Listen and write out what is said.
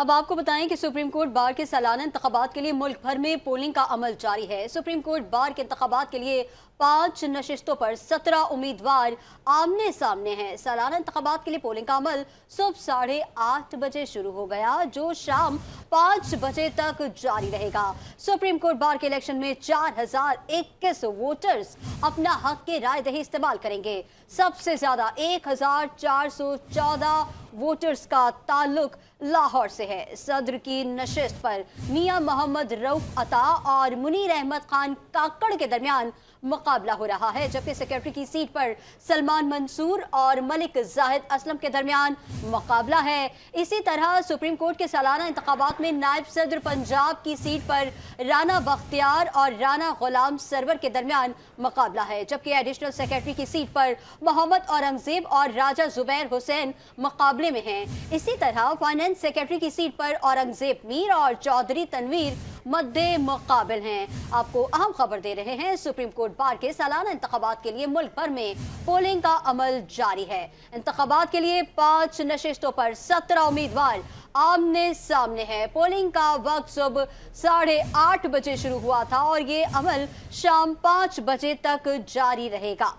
अब आपको बताएं कि सुप्रीम कोर्ट बार के सालाना इंतखाबात के लिए मुल्क भर में पोलिंग का अमल जारी है। सुप्रीम कोर्ट बार के इंतखाबात के लिए 5 नशिस्तों पर 17 उम्मीदवार आमने सामने हैं। सालाना इंतखाबात के लिए पोलिंग का अमल सुबह 8:30 बजे शुरू हो गया, जो शाम 5 बजे तक जारी रहेगा। सुप्रीम कोर्ट बार के इलेक्शन में 4021 वोटर्स अपना हक के राय दही इस्तेमाल करेंगे। सबसे ज्यादा 1414 वोटर्स का ताल्लुक लाहौर से है। सदर की नशिस्त पर मियां मोहम्मद रऊफ अता और मुनीर अहमद खान काकड़ के दरमियान मुकाबला हो रहा है, जबकि सेक्रेटरी की सीट पर सलमान मंसूर और मलिक जाहिद असलम के दरमियान मुकाबला है। इसी तरह सुप्रीम कोर्ट के सालाना इंतखाबात में नायब सदर पंजाब की सीट पर राना बख्तियार और राना गुलाम सरवर के दरमियान मुकाबला है, जबकि एडिशनल सेक्रेटरी की सीट पर मोहम्मद औरंगजेब और राजा जुबैर हुसैन मुकाबले में हैं। इसी तरह फाइनेंस सेक्रेटरी की सीट पर औरंगजेब मीर और चौधरी तनवीर मद्दे मुकाबिल हैं। आपको अहम खबर दे रहे हैं, सुप्रीम कोर्ट बार के सालाना इंतखाबात के लिए मुल्क भर में पोलिंग का अमल जारी है। इंतखाबात के लिए 5 नशिस्तों पर 17 उम्मीदवार आमने सामने हैं। पोलिंग का वक्त सुबह 8:30 बजे शुरू हुआ था और ये अमल शाम 5 बजे तक जारी रहेगा।